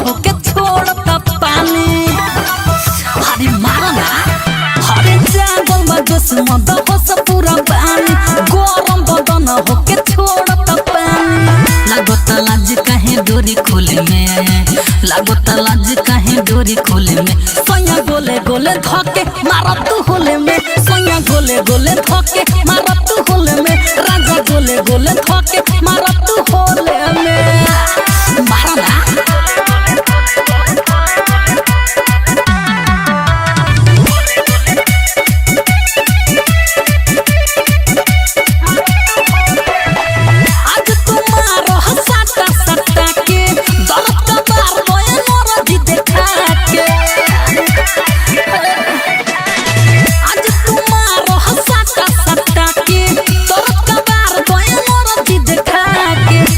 होके छोड़ता पानी। अरे मारा ना हरे जागल बा दुश्मन हो सब पूरा पानी गरम बदन होके छोड़ता पानी। लागता लाज काहे डोरी खोले में लागता लाज काहे डोरी खोले में सैया गोले गोले धके मारा तू होले में सैया गोले गोले धके मारा तू होले में राजा गोले गोले धके मारा तू होले में मारा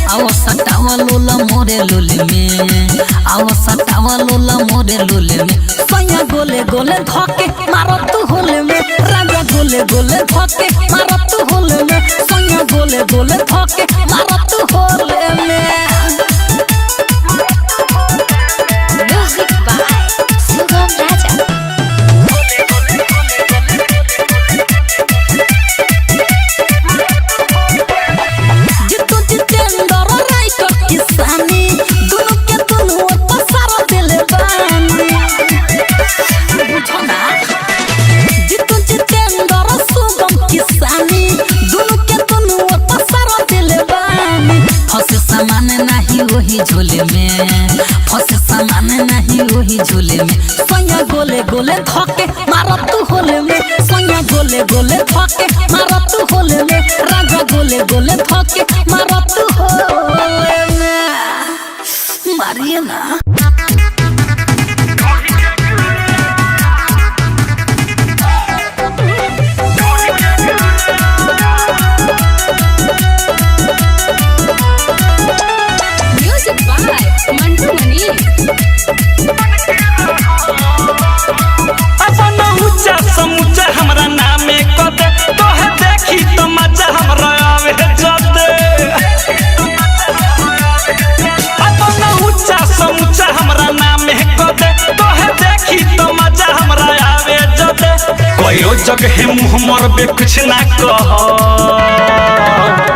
ना मोरे लोले में आवा सटावा लोला मोरे लोले में सैया गोले गोले धके मारो तू होले में राजा गोले गोले धके मारो तू होले में सैया गोले गोले धके मारो तू होले में। म्यूजिक बाय सुगम राजा। वही झोले में फंसे सामान नहीं वही झोले में सैया गोले गोले धके मारा तू होले में सैया गोले गोले धके मारा तू होले में राजा गोले गोले धके मारा तू होले में मारिए ना। अपन ऊंचा समूचा हमरा नामे कदे तोहे देखी तो मजा हमरा आवे जते। अपन ऊंचा समूचा हमरा नामे कदे तोहे देखी तो मजा हमरा आवे जते। कोयो जगह मुंह मरबे कुछ ना कह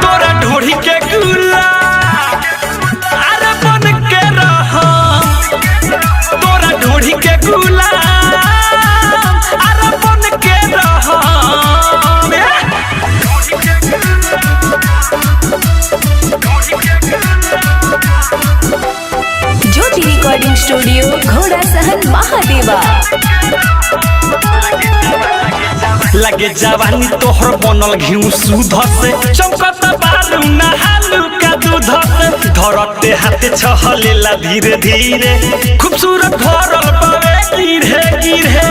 तोरा ढोढ़ी के गुला अरे बन के रह तोरा ढोढ़ी के गुला अरे बन के रह। ज्योति रिकॉर्डिंग स्टूडियो घोड़ा सहन महादेवा। लगे जवानी तोहर बनल घिउ सुध से चमकत बारू नहालू का दूध से धरते हाथे छहलेला धीरे धीरे खूबसूरत भरल पावे गिरे गिरे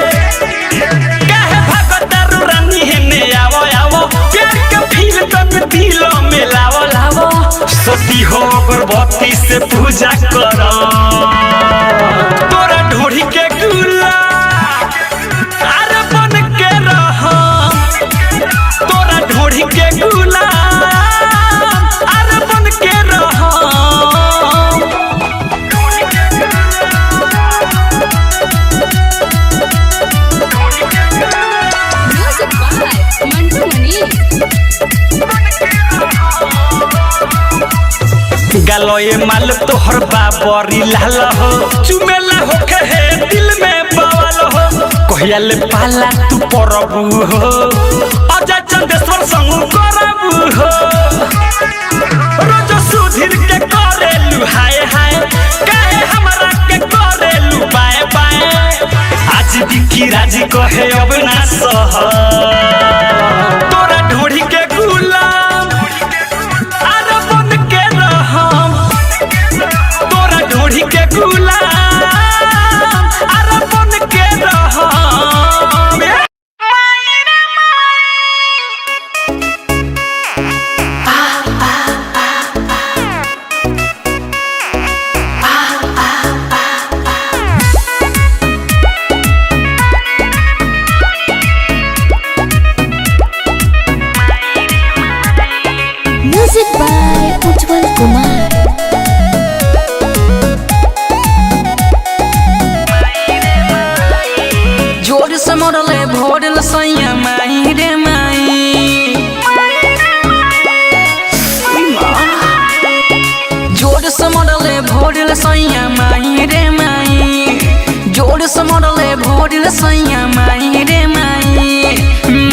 काहे भागतारू रानी हेने आवो आवो प्यार के फील तक दिल में लावो लावो सती हो अगरबत्ती से पूजा कर तोरा ढोढ़ी के गुला अरे बन के रह तोरा ढोढ़ी के गुला अरे बन के रह। म्यूजिक बाय मंटू मनी। गलोए माल तोहर बाबरी लाल हो चुमेला होके है दिल में बवाल हो कहियाले पाला तू परबू हो अजय चंदेश्वर संग करबू हो रोज सुधीर के करेलू हाय हाय काहे हमरा के करेलू बाय बाय आज बिकी राजी कहे अब ना सह तोरा ढोढ़ी के गुलाम अरे बन के रह तोरा ढोढ़ी के गुलाम अरे बन के रह। मरले भोरल सैया माई रे माई जोर से मरले भोरल सैया माई रे माई जोर से मरले भोरल सैया माई रे माई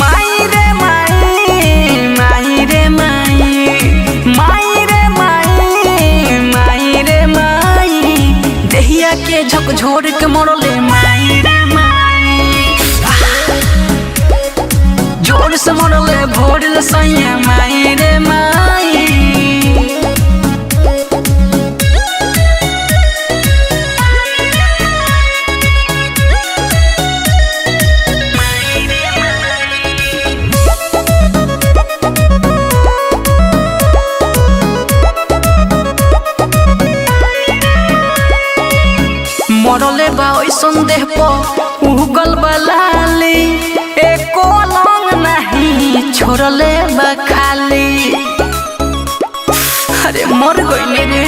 माई रे माई माई रे माई माई रे माई माई रे माई देहिया के झकझोर के मरले माई रे माई जोर से मरले भोरल सैया माई रे माई मरले बा ओइसन देह पर उगल बलाली एको लंग नहीं छोड़ले बा खाली अरे मर गइले रे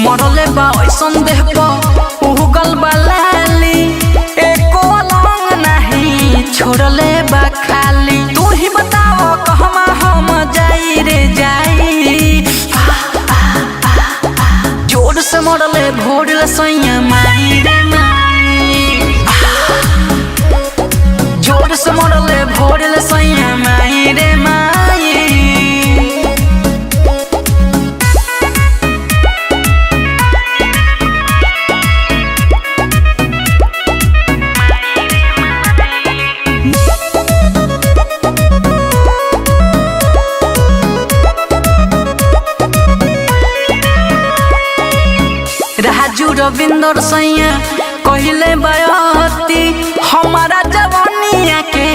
मरले बा ओइसन देह पर उगल बलाली एको लंग नहीं छोड़ले बा खाली तू ही बताओ कहमा हम जाई रे जाई जोर से मरले भोरल सैया माई रे माई जोर से मरले भोरल सैया माई रे माई राजू रविंदर सैया कहले बयती हमारा जवानिया के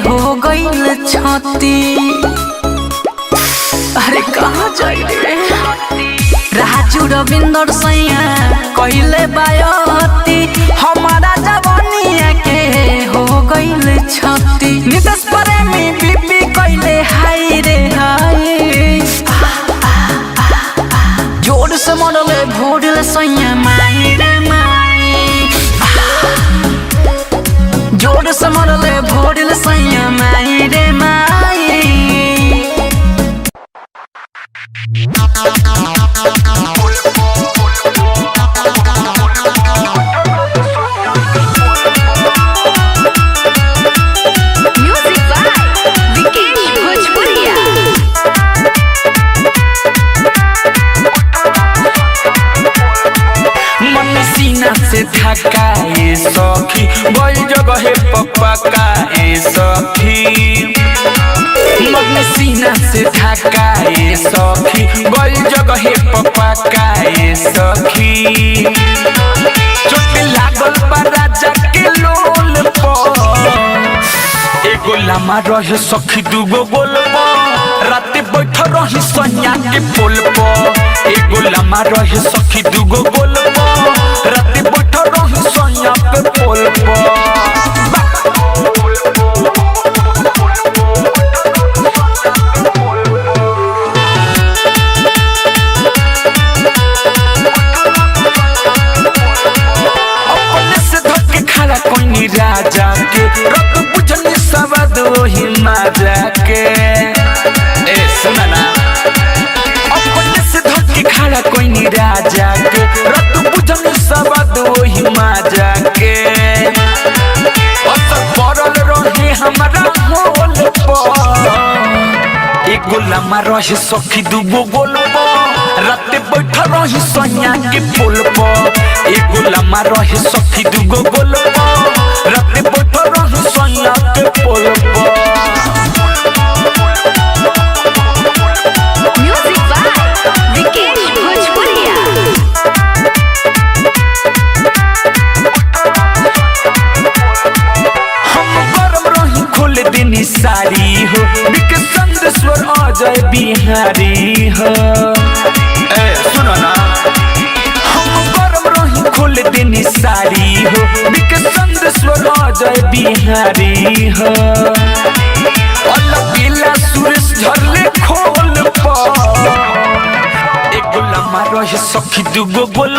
हो गइल छती अरे कहाँ जाई रे राजू रविंदर सैया कहले बयती हमारा जवानिया के हो गइल छती नितेश प्रेमी बीबी कहले हाय रे हाय जोर से मरले भोरल सैया माई रे माई जोर से मरले भोरल सैया माई रे माई म्यूजिक बाय विकेश भोजपुरिया। मन सीना से थकाए सखी गई जगह पकाए सखी मन सीना से थकाए सखी गई जगह पकाए सखी चोट लागल बा राजा के लोल पर एगो लामा रहे सखी दूगो गोल रात बैठ रही सैया के पोल पर एगो लामा रहे सखी दूगो गोल रात बैठ रही सैया के पोल अपने से धक्के खड़ा कोई राजा के रत बुझनी सवाद वही माजा के ए सुना ना अपने से धक्के खड़ा कोई राजा के रत बुझनी सवाद वही माजा के असर पड़ल रहे हमारा होल पर एगो लामा रहे सखी दूगो गोल रात बैठ रही सैया के पोल पर एगो लामा रहे सखी दूगो गोल रात बैठ रही सैया के पोल पर म्यूजिक बाय विकेश भोजपुरिया। हम गरम रही खोल देनी सारी हो बिके संदेश्वर अजय बिहारी हो ए सुनो ना हम गरम रही खोल देनी सारी हो बिके संदेश्वर अजय बिहारी हो अलग सुरेश झरले खोल पर एगो लामा रहे सखी दूगो गोल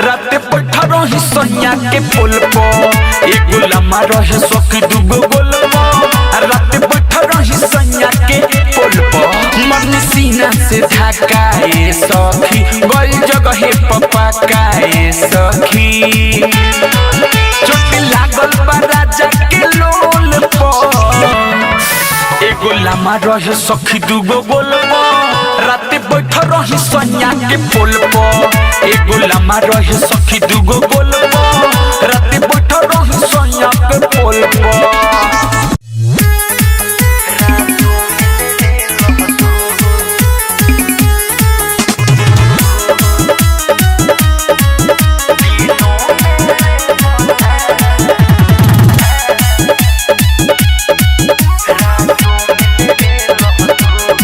रात बैठा रही सैया के पोल पर एगो लम्हा रहे सखी दूगो गोल पर रात बैठा रही सैया के पोल पर मन सीना से ढकाए सखी गई जगह पपा काए सखी चोट लागल बा राजा के लोल पर एगो लम्हा रहे सखी दूगो गोल पर रात बैठ रही सैया के पोल पर एगो लम्हा रहे सखी दूगो गोल पर रात बैठ रही सैया के पोल पर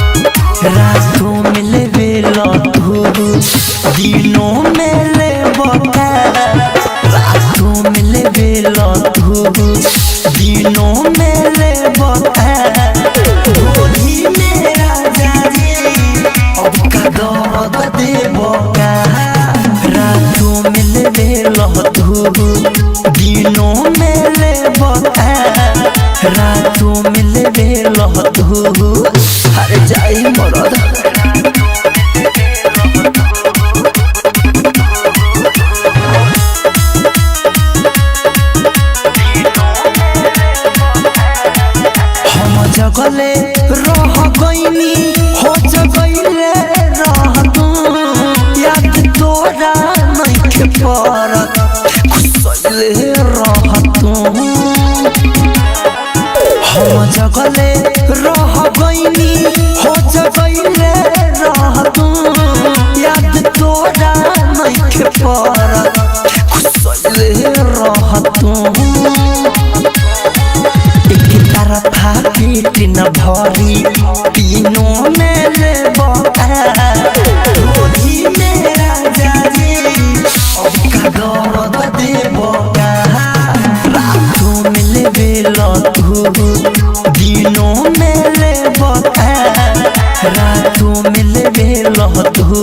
रातों में ले बेलो तू दिनों में ले बता रातों में ले बेलो तू दिनों में ले बता होली में राजा जी अब का दर्द दे बोका रातों में ले बेलो तू दिनों में ले बता रातों में ले बेलो तू अरे जाई मरद हम जगले रह गईनी हो जगले रह तू याद तोरा नहीं के परत खुसले रह तू हम जगले रह गईनी हो जगले रह तू याद तोरा नहीं के परत खुसले रह तू एक तरफा पेट न भरी तीनों में ले होली में राजा जी अब का दर्द दे बोका रातों में ले बेलो तू दिनों में ले बता रातों में ले बेलो तू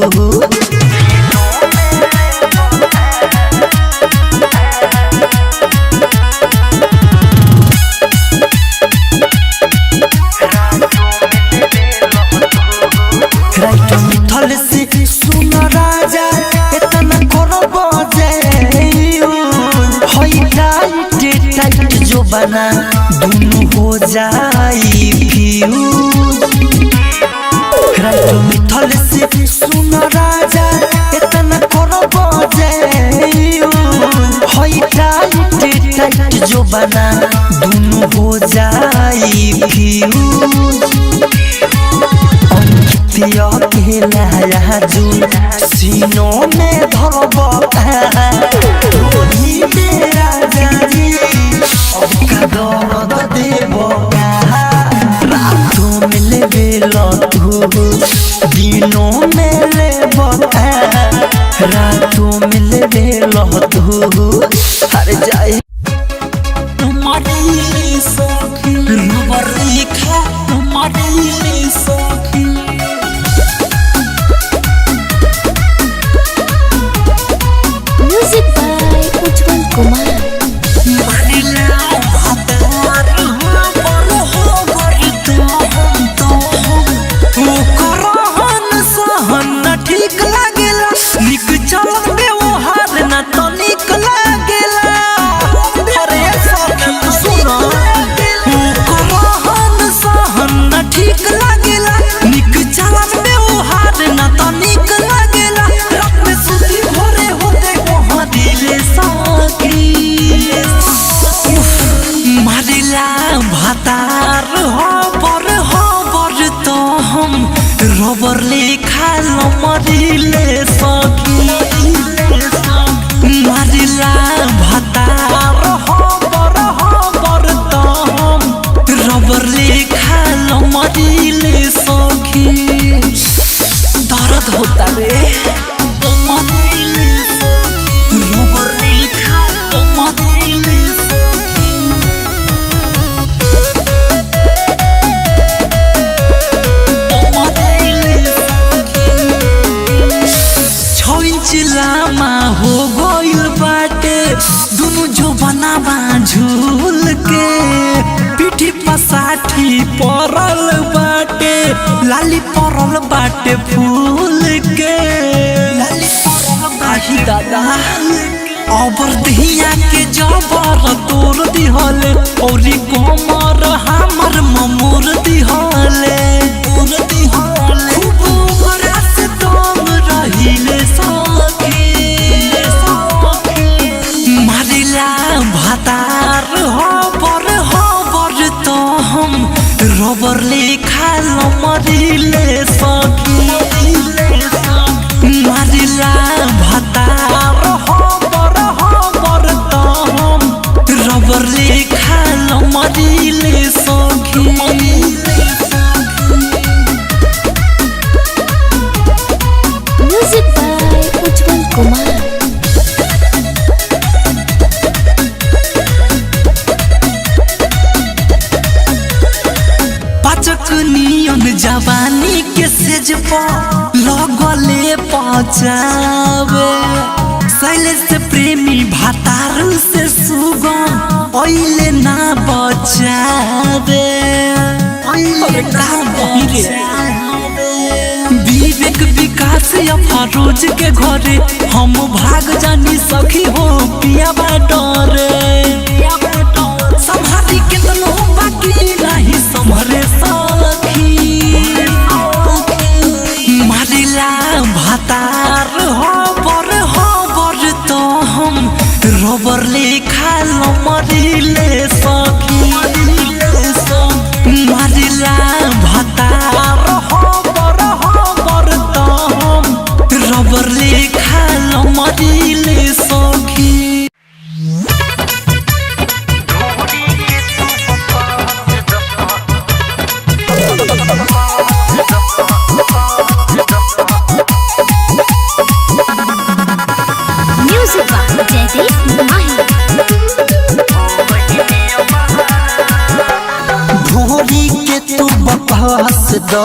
राइट मिथल से सुन राजा इतना करो बजे होई टाइट जो बना दोनों हो जाई फ्यूज राइट मिथल से सुन राजा इतना करो बजे होई टाइट जो बना दोनों हो जाई फ्यूज अंकितिया के लहराजू सीनों में धरबा होली में राजा जी अब का दर्द देबा रातों में ले बेलो तू दिनों में ले बता रातों में ले बेलो तू हर जाए तुम्हारी सखी रबर लिखा तुम्हारी सखी म्यूजिक बाय उज्जवल कुमार ठीक लागेला निक चलत व्यवहार न तो निक लागेला अरे सखी सुनो रहन सहन न ठीक लागेला निक चलत व्यवहार न तो निक लागेला रात में सुती भोरे होते वहां दिले सखी मारिला भातार हो बर तो हम रबर लिखा मरिले सखी मारिला भातार बर तो हम रबर लिखा मरिले सखी दर्द होता रे मरिले सखी रबर लिखा मरिले चिलामा हो गो बाटे फूल के आही दादा अबर दहिया के जबर तोर दिहले औरी कोमर हमर ममूर दिहले खूब भरा से तुम रहिले मारिला भातार हबर तो हम रबर लिखा मरिले सखी मारिला भातार हबर तो हम रबर लिखा मरिले सखी म्यूजिक बाय उज्जवल कुमार। पाचक नियन जवानी के सेज पर लगले पचावे शैलेश से प्रेमी भातारू से सुगम ओइले ना बचावे विवेक विकास या फरोज के घरे हम भाग जानी सखी हो पिया बा डरे संभारी कितनो बाकी नहीं संभरे सखी मारिला भातार हबर तो हम रबर लिखा मरिले सखी मारिला भातार हबर तो हम रबर लिखा मरिले सखी म्यूजिक बाय जयदीप माही। भोरी के तू बकवास दो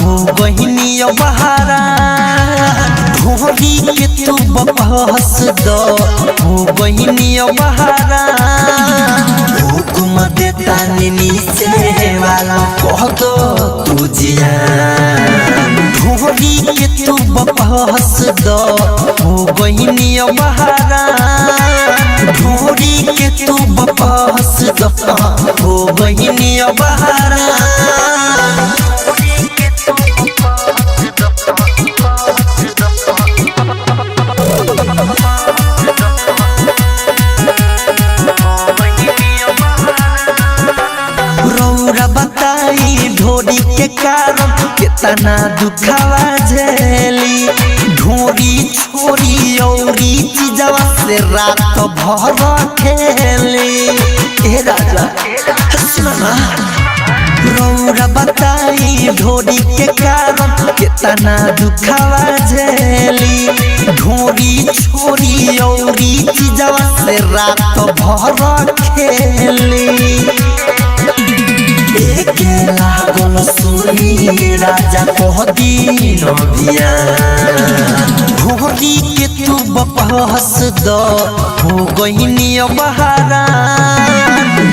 हो बहिनी बहारा भोरी के तू बकवास दो हो बहिनी बहारा हुकुम देता नीचे वाला कह दो तू जिया भोरी के तू बकवास दो हो बहिनी बहारा भोरी के तू बकवास दो हो बहिनी बहारा रौरा बताई ढोरी के कारण कितना दुखावा झेली ढोरी छोरी औरी चीजवा से रात भर खेली ए राजा सुना ना रौरा बताई ढोरी के कारण कितना दुखावा झेली ढोरी छोरी औरी चीजवा से रात भर खेली लागल सुनी राजा कह दीन बिया भोरी के तू बकवास दो हो गईनी बहारा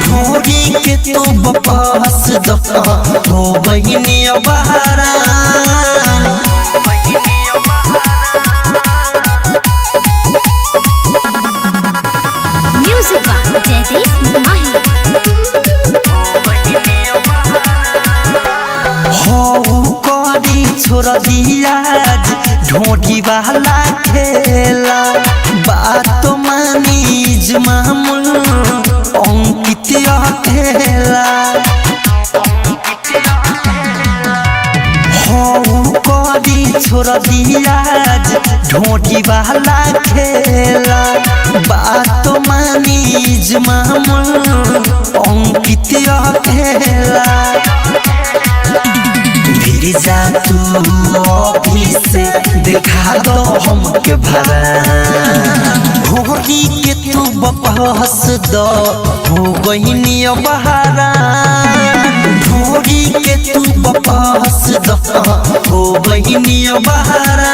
भोरी के तू बकवास दो हो गईनी बहारा म्यूजिक बाय जयदीप माही। छोड़ दिया ढोटी वाला खेला बात मानी मामूल अंकित खेला छोड़ दिया ढोटी वाला खेला बात मानी मामूल अंकित खेला जा तू ऑफिस से देखा दो हमके भरा भोरी के तू बकवास दो हो गईनी बहारा भोरी के तू बकवास दो हो गईनी बहारा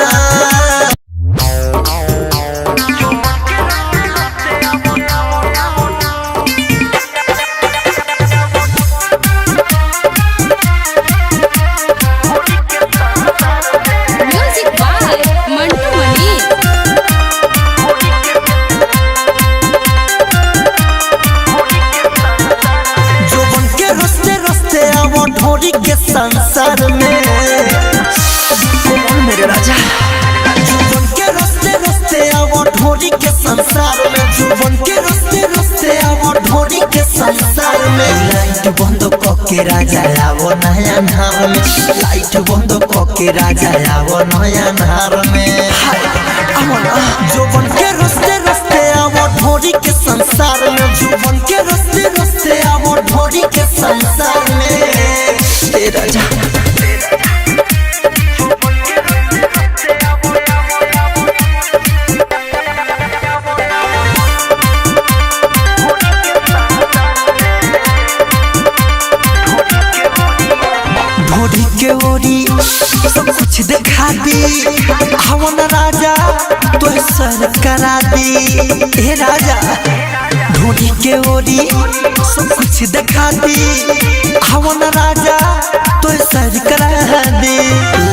लाइट बंद कके राजा आवो नया नार में लाइट बंद कके राजा आवो नया नार में जोबन के रस्ते रस्ते आवो ढोरी के संसार में जोबन के रस्ते रस्ते आवो ढोरी के संसार में ए राजा ढोरी के ओरी सब कुछ दिखा दी हवन राजा तो सर करा दी हे राजा ढोरी के ओरी सब कुछ दिखा दी हवन राजा तो सर करा दी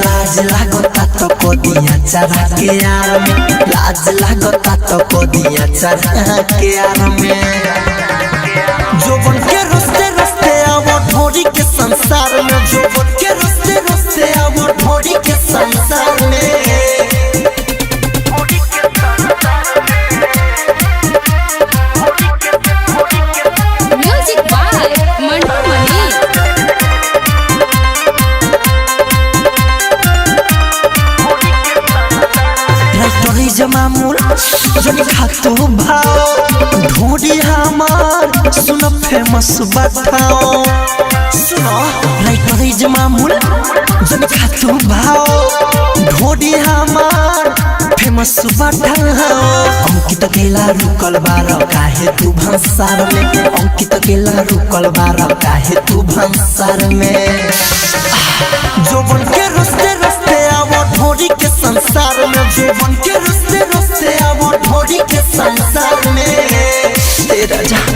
लाज लागता तो को दिया चढ़ा के यार में लाज लागता तो को दिया चढ़ा के यार में जोबन के रस्ते रस्ते आवो ढोरी के संसार में जोबन के रस्ते रस्ते आवो ढोरी के संसार में म्यूजिक बाय मंटू मनी। राइटरी जमामुल जनी खातो भाव ढोरी हमार सुनो फेमस बताओ सुनो राइटरी जमामुल जनी खातो भाव ढोरी हमार फेमस बताओ अंकित केला रुकल बार काहे तू भंसार में अंकित केला रुकल बार काहे तू भंसार में जोबन के रस्ते रस्ते आवो ढोरी के संसार में जोबन के रस्ते रस्ते आवो ढोरी के संसार में ए राजा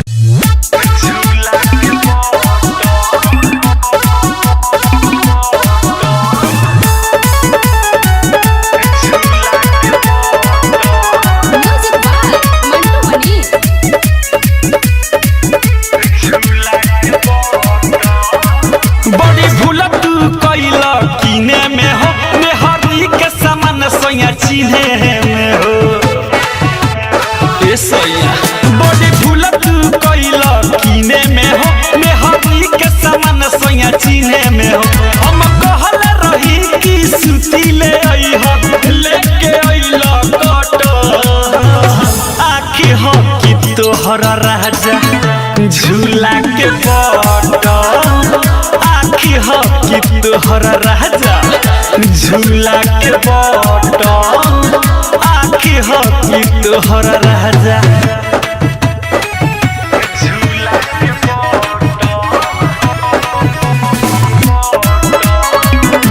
म्यूजिक बाय मंटू मनी। बड़ी भूल तू कैला किने में हो मेहरी के सामान सैया चिन्हे में हो ए सैया बड़ी भूल तू कैला किने में हो मेहरी के सामान सैया चिन्हे में हो हम कहल रही कि सुती ले आई हो लेके आइला कट आखी हो कि तोहर राजा झूला के पट आखी हो कि तोहर राजा झूला के पट आखी हो कि तोहर राजा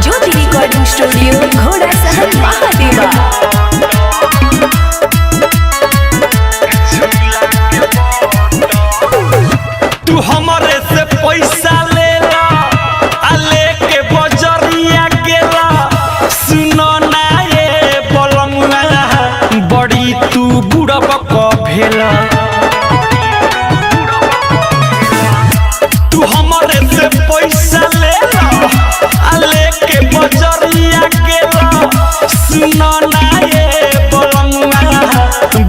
ज्योति रिकॉर्डिंग स्टूडियो घोड़ा सहन महादेवा। तू हमरे से पैसा लेला आ लेके बजरिया गेला सुनो ना ये बलमुआ बड़ी तू बुढ़ब क भेला तू हमरे से पैसा लेला आ लेके बजरिया गेला सुनो ना ये बलमुआ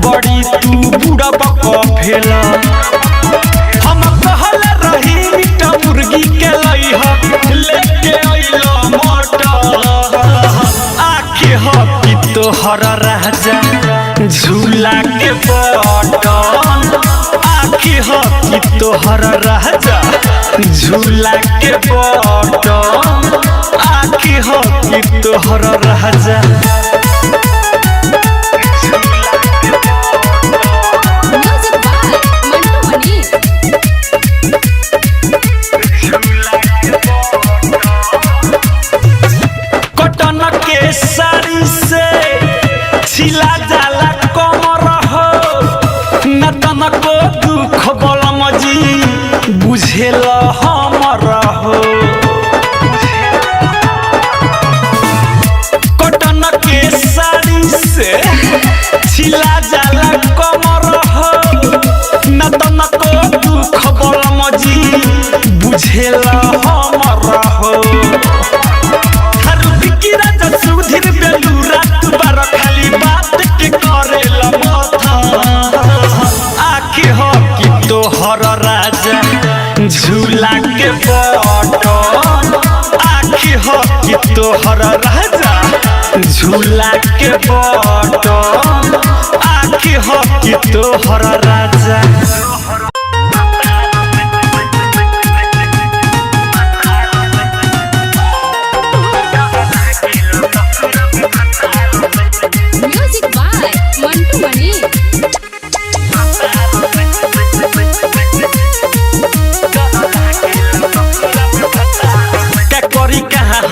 बड़ी तू बुढ़ब क भेला हम कहल रही मीठा मुर्गी के लइहा लेके अइलो मटर आखे हो कि तोहर राजा झूला के बटन आखे हो कि तोहर राजा झूला के बटन आखे हो कि तोहर राजा म्यूजिक बाय मंटू मनी। कटन के साड़ी से छिला जाला कमर हो न तनको दुख बलम जी बुझेल हमर हो कटन के साड़ी से छिला जाला कमर हो न तनको दुख बलम जी बुझेल हमर हो सुधीर बेलूरा तू बार खाली बात के करेला माथा आखी हो कि तोहर राजा झूला के बटन आखी हो कि तोहर राजा झूला के बटन आखी हो कि तोहर राजा म्यूजिक बाय मंटू मनी।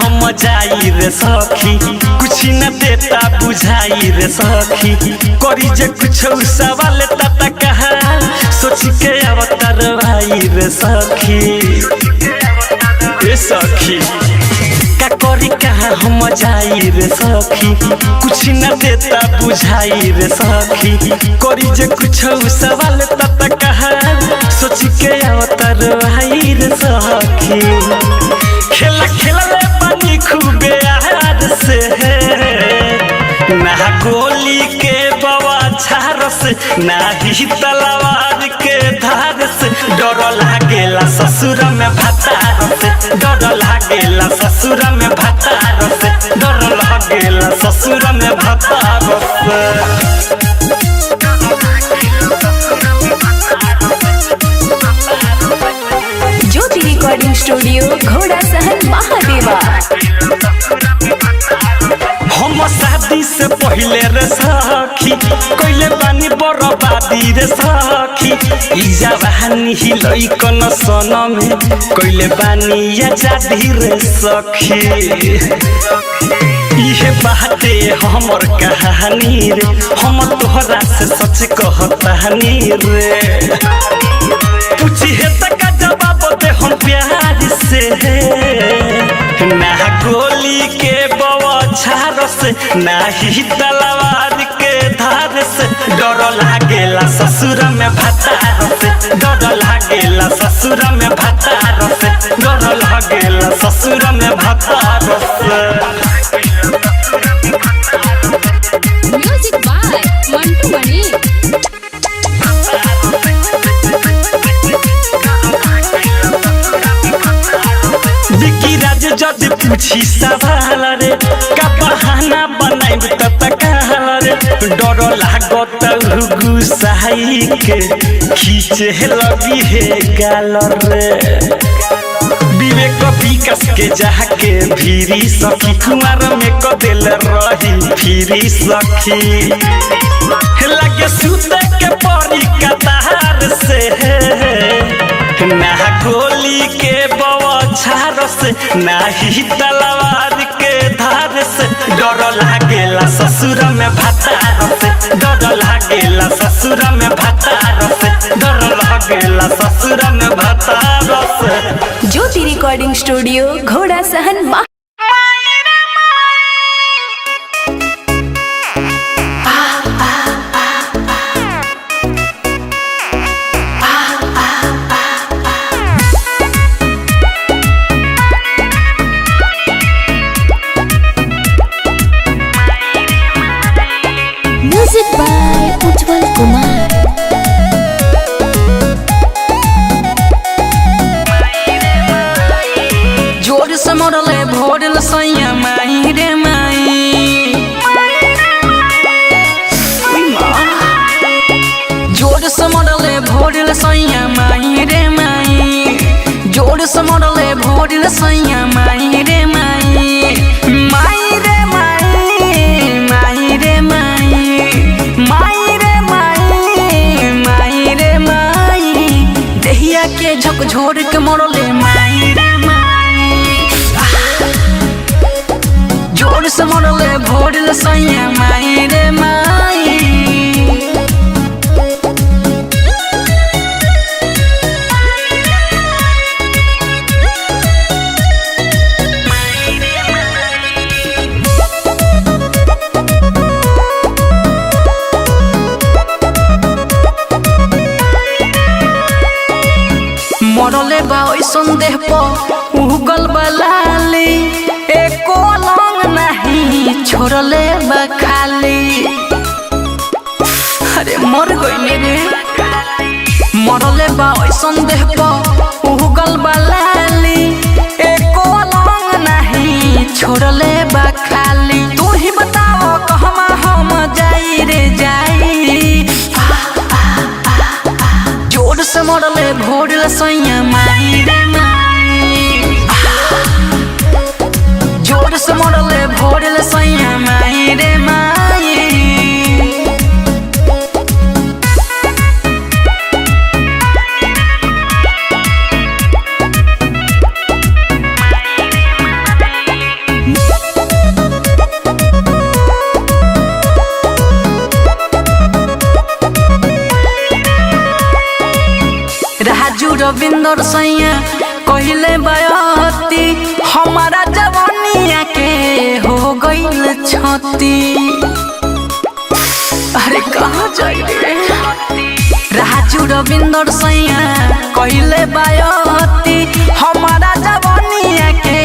हम जाई रे सखी कुछ न देता बुझाई रे सखी करी जे कुछ सवाल तता कहा सोच के अवतार भाई रे सखी ए सखी का करी कहा हम जाई रे सखी कुछ न देता बुझाई रे सखी करी जे कुछ सवाल तता कहा सोच के अवतार भाई रे सखी खेला खेला ले पानी खूबे याद से ना गोली के बवाछार से ना ही तलवार के धार से डर लागेला ससुर में भतार से डर लागेला ससुर में भतार से डर लागेला ससुर में भतार से ज्योति रिकॉर्डिंग स्टूडियो घोड़ा सहन महादेवा। हम शादी से पहले रे सखी कोइले बानी बर्बादी रे सखी ई जवानी ही लइकन सन में कोइले बानी आजादी रे सखी इहे बाते हमर कहानी रे हम तोहरा से सच कहतानी रे पूछी है तक जवाब दे हम प्यार से ना गोली के बवाछार से ना ही तलवार के धार से डर लागेला ससुर में भतार से डर लागेला ससुर में भतार से डर लागेला ससुर में भतार से म्यूजिक बाय मंटू मनी। जद पूछी सवाल रे का बहाना बनाइब तत कहल रे डर लागत गुसाई के खींचे लगी है गाल रे विवेक विकास के जाके भीरी सखी कुमार में कदेल रही फिरी सखी लगे सुते के परी कतार से ना गोली के बवाछार से ना ही तलवार के धार से डर लागेला ससुर में भतार से डर लागेला ससुर में भतार से डर लागेला ससुर में भतार से। ज्योति रिकॉर्डिंग स्टूडियो घोड़ा सहन म्यूजिक बाय उज्जवल कुमार। जोर से मरले भोरल सैया माई रे माई जोर से मरले भोरल सैया माई रे माई जोर से मरले भोरल सैया माई रे माई माई रे माई माई रे माई माई रे माई माई रे माई देहिया के झकझोर के मरले माई रे जोर से मरले भोरल सैया माई रे माई मरले बा ओइसन देह पर उगल बलाली एको लंग नहीं छोड़ले बा खाली अरे मर गइले रे मरले बा ओइसन देह पर उगल बलाली रविंदर सैया कहले बयती हमारा जवानिया के हो गईल छती। अरे कहाँ जाइए राजू रविंदर सैया कहले बयती हमारा जवानिया के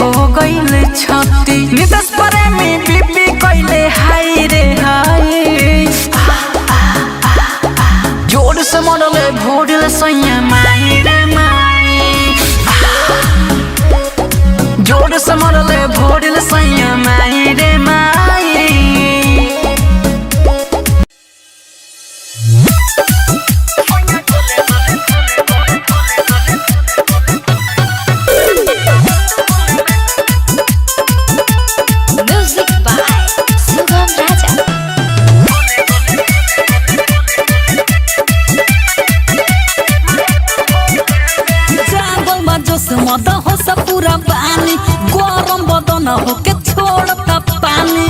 हो गईल छती। नितेश प्रेमी बीपी कहले हाय रे हाय जोर से मरले भोरले सैया माई रे माई जोर से मरले भोरले सैया माई रे माई। म्यूजिक बाय सुगम राजा। जागल बा जोश मद हो सब पूरा पानी गरम बदन होके छोड़ता पानी।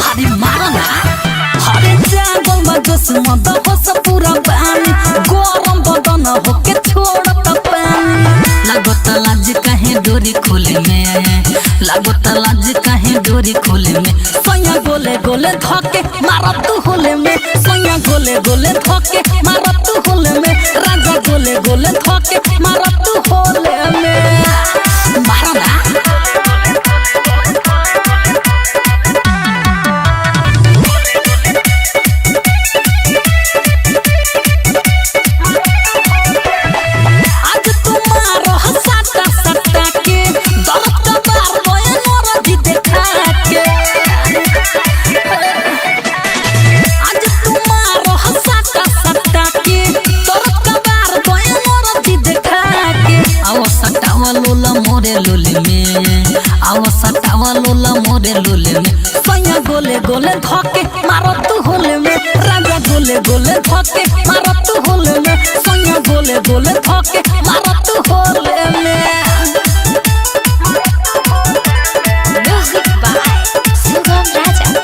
अरे मारा ना अरे जागल बा जोश मद हो सब पूरा पानी गरम बदन होके छोड़ता पानी। लागत लाज काहे डोरी खोले में लागत लाज काहे डोरी खोले में सैया गोले गोले धके मारा तू होले में सैया गोले गोले धके मारा तू होले में राजा गोले गोले धके मारा तू होले में मारा ना। आज तुम्हारो हसाता सत्ता के दर्द का बार रोए मोर जी देखा के। आज तुम्हारो हसाता सत्ता के दर्द का बार रोए मोर जी देखा के। आओ सटावा लोला मोरे लोले में आओ सटावा लोला मोरे लोले में सैया गोले गोले धके मारो तू होले में राजा गोले गोले धके मारो तू होले में सैया गोले गोले धके मारो तू होले में। म्यूजिक बाय सुगम राजा।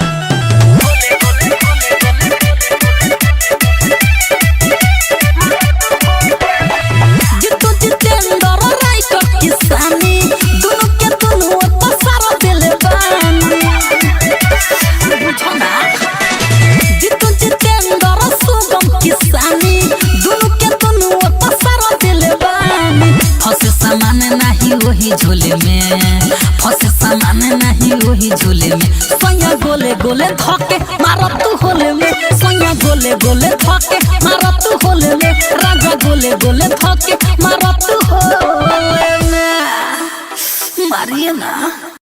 जितु जितेंद्र राइटर किसानी दोनों के दोनों पसार दिले बानी। बुझो ना जितु जितेंद्र सुगम किसानी दोनों के दोनों पसार दिले बानी। फंसे सामान नहीं वही झोले में फंसे सामान नहीं वही झोले में सैया गोले गोले धके मारो तू होले में सैया गोले गोले धके मारो तू होले में राजा गोले गोले धके मारो तू होले में मारिए ना।